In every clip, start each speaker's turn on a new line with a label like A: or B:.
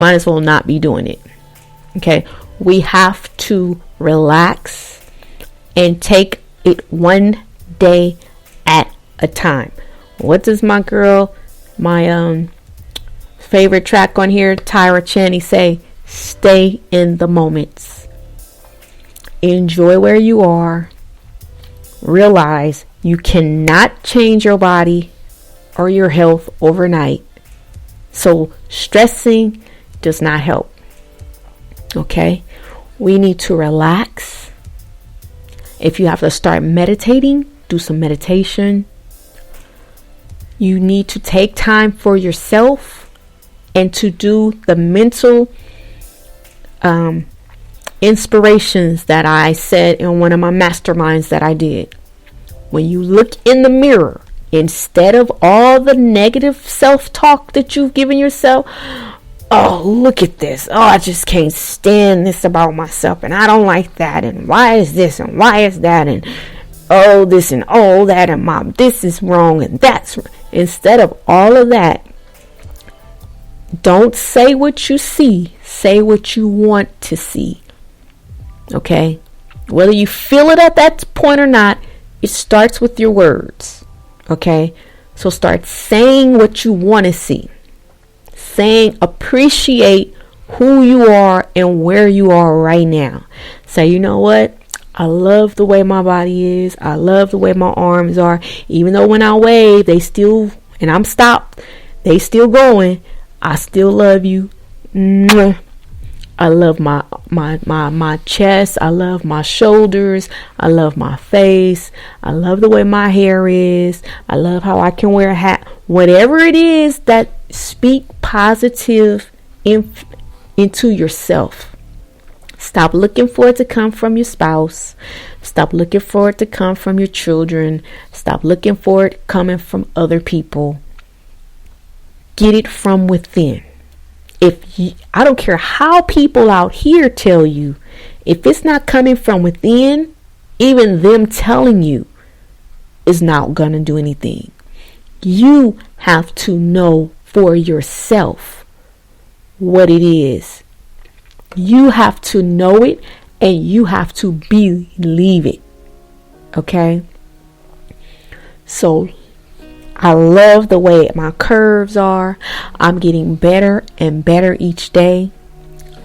A: might as well not be doing it. Okay, we have to relax and take it one day at a time. What does my favorite track on here, Tyra Chaney, say? Stay in the moments. Enjoy where you are. Realize you cannot change your body or your health overnight. So stressing does not help. Okay? We need to relax. If you have to start meditating, do some meditation. You need to take time for yourself and to do the mental inspirations that I said in one of my masterminds that I did. When you look in the mirror, instead of all the negative self-talk that you've given yourself, oh, look at this. Oh, I just can't stand this about myself. And I don't like that. And why is this? And why is that? And oh, this and oh, that. And mom, this is wrong. And that's wrong. Instead of all of that, don't say what you see. Say what you want to see. Okay? Whether you feel it at that point or not, it starts with your words. Okay? So start saying what you want to see. Saying appreciate who you are and where you are right now. Say, you know what? I love the way my body is. I love the way my arms are. Even though when I wave, they still, and I'm stopped, they still going. I still love you. Mwah. I love my chest. I love my shoulders. I love my face. I love the way my hair is. I love how I can wear a hat. Whatever it is that speak positive into yourself. Stop looking for it to come from your spouse. Stop looking for it to come from your children. Stop looking for it coming from other people. Get it from within. I don't care how people out here tell you, if it's not coming from within, even them telling you is not going to do anything. You have to know for yourself what it is. You have to know it and you have to believe it. Okay? So I love the way my curves are. I'm getting better and better each day.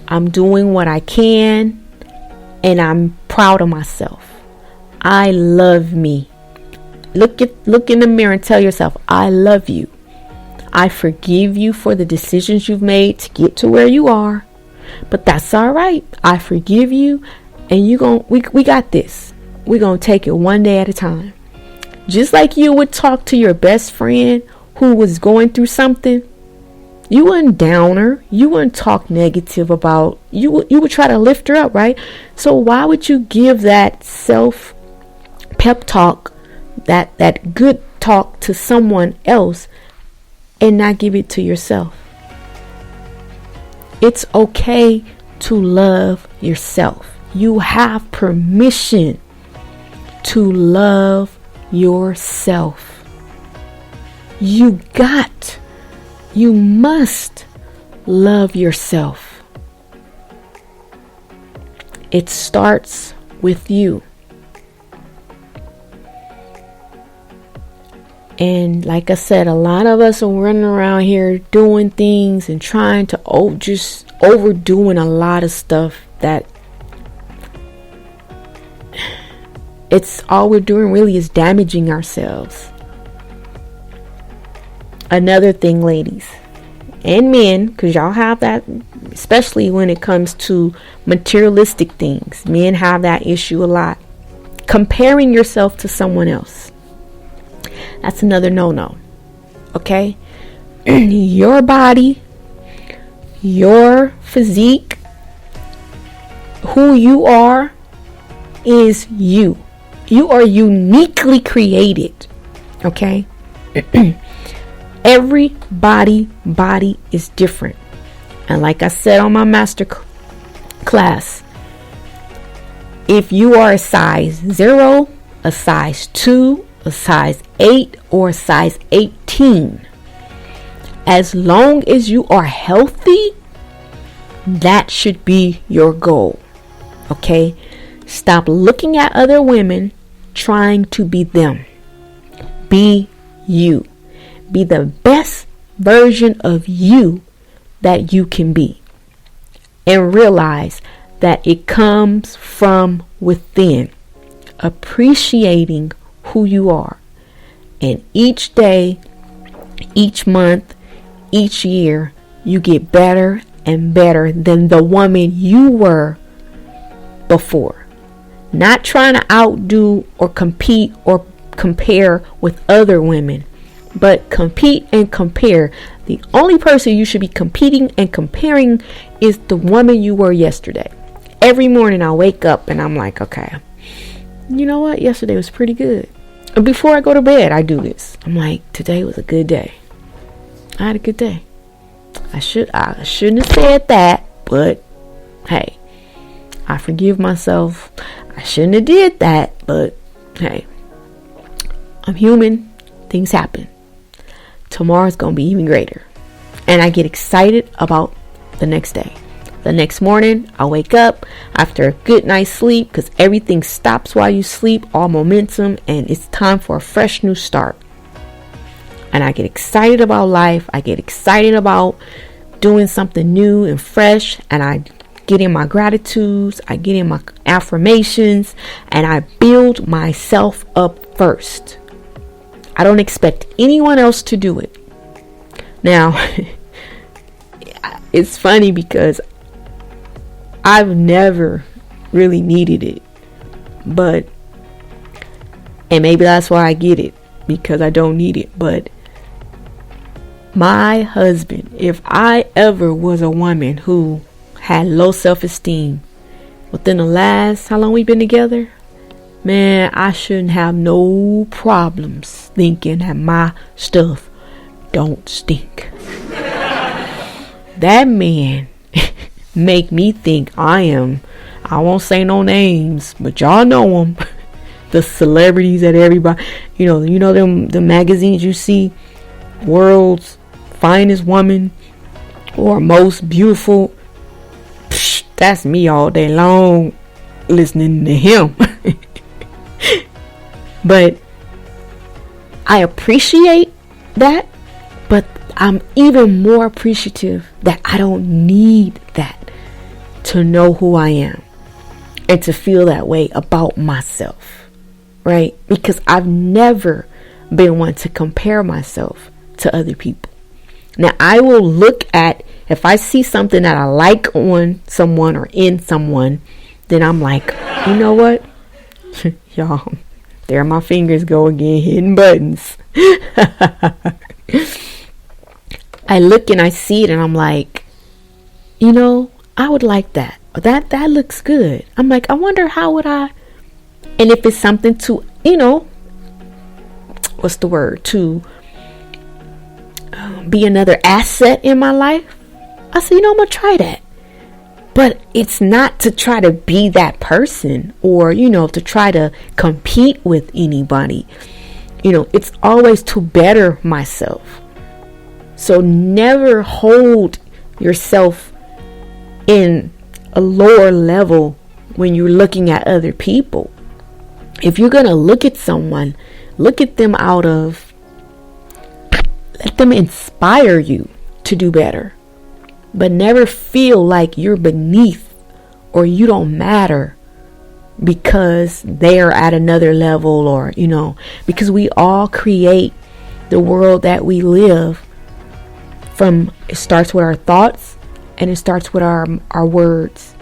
A: I'm doing what I can and I'm proud of myself. I love me. Look in the mirror and tell yourself, I love you. I forgive you for the decisions you've made to get to where you are. But that's all right. I forgive you and we got this. We're going to take it one day at a time. Just like you would talk to your best friend who was going through something, you wouldn't down her. You wouldn't talk negative about, you would try to lift her up, right? So why would you give that self pep talk, that good talk to someone else and not give it to yourself? It's okay to love yourself. You have permission to love yourself. You must love yourself. It starts with you. And like I said, a lot of us are running around here doing things and trying to just overdoing a lot of stuff that it's all we're doing really is damaging ourselves. Another thing, ladies and men, because y'all have that, especially when it comes to materialistic things. Men have that issue a lot. Comparing yourself to someone else. That's another no-no. Okay? Your body, your physique, who you are is you. You are uniquely created. Okay? Every body is different. And like I said on my master class, if you are a size 0, a size 2, a size 8, or a size 18, as long as you are healthy, That should be your goal. Okay? Stop looking at other women trying to be them. Be you. Be the best version of you that you can be. And realize that it comes from within. Appreciating who you are. And each day, each month, each year, you get better and better than the woman you were before. Not trying to outdo or compete or compare with other women, but compete and compare. The only person you should be competing and comparing is the woman you were yesterday. Every morning I wake up and I'm like, okay, you know what? Yesterday was pretty good. And before I go to bed, I do this. I'm like, today was a good day. I had a good day. I shouldn't have said that, but hey, I forgive myself. I shouldn't have did that, but hey, I'm human. Things happen. Tomorrow's going to be even greater. And I get excited about the next day. The next morning, I wake up after a good night's sleep, because everything stops while you sleep, all momentum, and it's time for a fresh new start. And I get excited about life. I get excited about doing something new and fresh, and I get in my gratitudes, I get in my affirmations, and I build myself up first. I don't expect anyone else to do it. Now, it's funny because I've never really needed it, and maybe that's why I get it, because I don't need it. But my husband, if I ever was a woman who had low self-esteem within the last, how long we been together? Man, I shouldn't have no problems thinking that my stuff don't stink. That man make me think I won't say no names, but y'all know them. The celebrities that everybody, you know them, the magazines you see, world's finest woman or most beautiful. Psh, that's me all day long listening to him. But I appreciate that, but I'm even more appreciative that I don't need that to know who I am and to feel that way about myself, right? Because I've never been one to compare myself to other people. Now, I will look at, if I see something that I like on someone or in someone, then I'm like, you know what? Y'all, there my fingers go again, hitting buttons. I look and I see it and I'm like, I would like that. That looks good. I'm like, I wonder how would I, and if it's something to, what's the word? To be another asset in my life. I said, I'm going to try that. But it's not to try to be that person or, to try to compete with anybody. It's always to better myself. So never hold yourself in a lower level when you're looking at other people. If you're going to look at someone, look at them let them inspire you to do better. But never feel like you're beneath or you don't matter because they're at another level, or, because we all create the world that we live from. It starts with our thoughts and it starts with our words.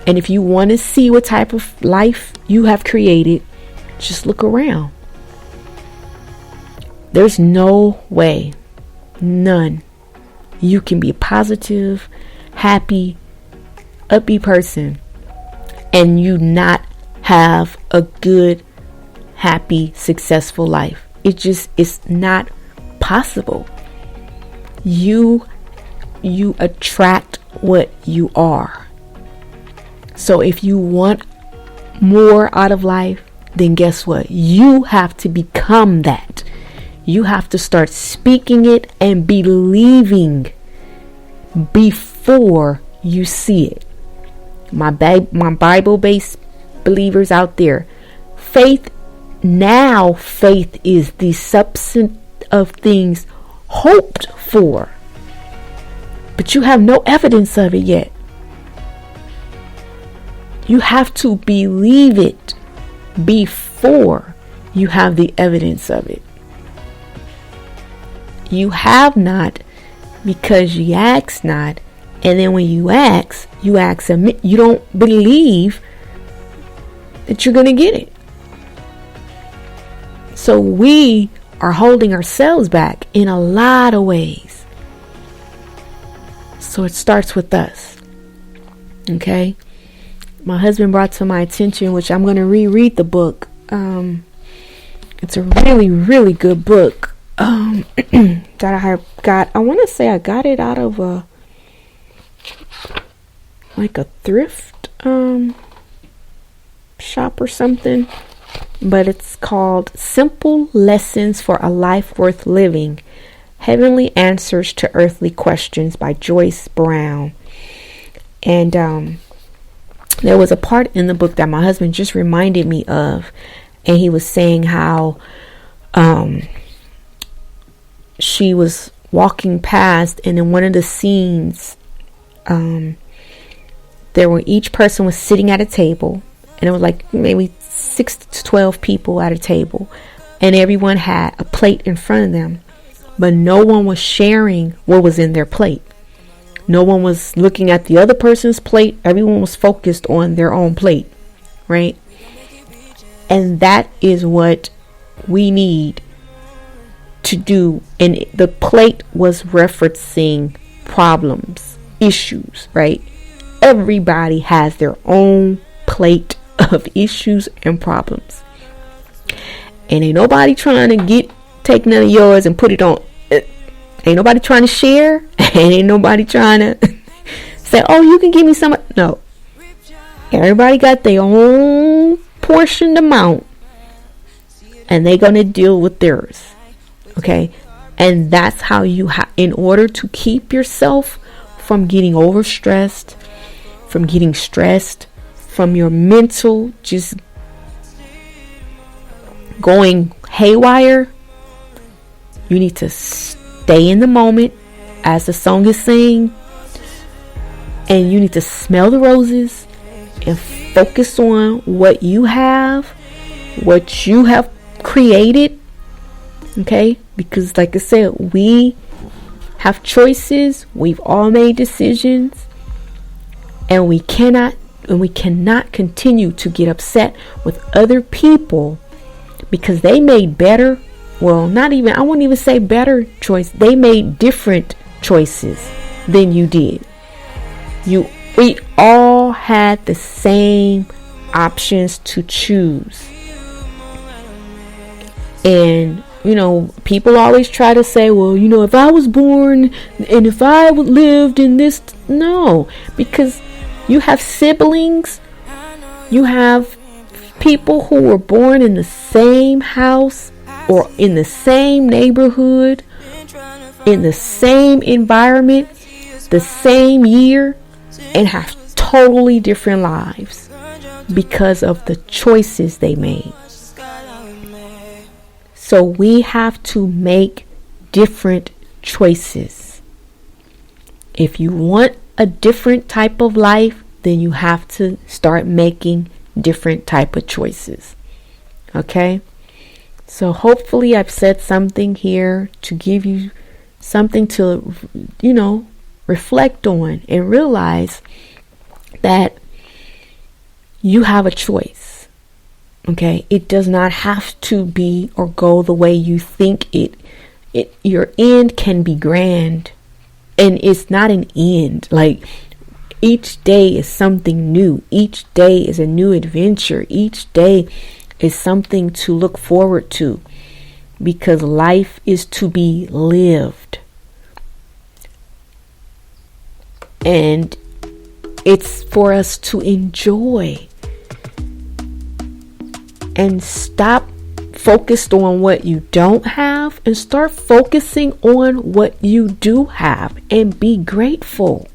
A: And if you want to see what type of life you have created, just look around. There's no way, none, you can be a positive, happy, upbeat person and you not have a good, happy, successful life. It's not possible. You attract what you are. So if you want more out of life, then guess what? You have to become that. You have to start speaking it and believing before you see it. My Bible-based believers out there, faith is the substance of things hoped for, but you have no evidence of it yet. You have to believe it before you have the evidence of it. You have not because you ask not, and then when you ask you don't believe that you're going to get it. So we are holding ourselves back in a lot of ways. So it starts with us. Okay? My husband brought to my attention, which I'm going to reread the book. It's a really, really good book that I got. I want to say I got it out of a thrift shop or something. But it's called Simple Lessons for a Life Worth Living: Heavenly Answers to Earthly Questions by Joyce Brown. And there was a part in the book that my husband just reminded me of, and he was saying how she was walking past, and in one of the scenes each person was sitting at a table, and it was like maybe 6 to 12 people at a table, and everyone had a plate in front of them, but no one was sharing what was in their plate. No one was looking at the other person's plate. Everyone was focused on their own plate, right? And that is what we need to do. And the plate was referencing problems, issues, right? Everybody has their own plate of issues and problems, and ain't nobody trying to take none of yours and put it on. Ain't nobody trying to share, and ain't nobody trying to say, oh, you can give me some. No, everybody got their own portioned amount, and they gonna deal with theirs. Okay, and that's how in order to keep yourself from getting overstressed, from getting stressed, from your mental just going haywire, you need to stay in the moment, as the song is saying, and you need to smell the roses and focus on what you have created. Okay, because like I said, we have choices, we've all made decisions, and we cannot continue to get upset with other people because they made better, well, I won't even say better choice. They made different choices than you did. We all had the same options to choose. And, people always try to say, well, if I was born and if I lived in this, no, because you have siblings, you have people who were born in the same house or in the same neighborhood, in the same environment, the same year, and have totally different lives because of the choices they made. So we have to make different choices. If you want a different type of life, then you have to start making different type of choices. Okay? So hopefully I've said something here to give you something to, reflect on and realize that you have a choice. Okay? It does not have to be or go the way you think it. Your end can be grand. And it's not an end. Like, each day is something new. Each day is a new adventure. Each day is something to look forward to. Because life is to be lived. And it's for us to enjoy. And stop focused on what you don't have and start focusing on what you do have and be grateful.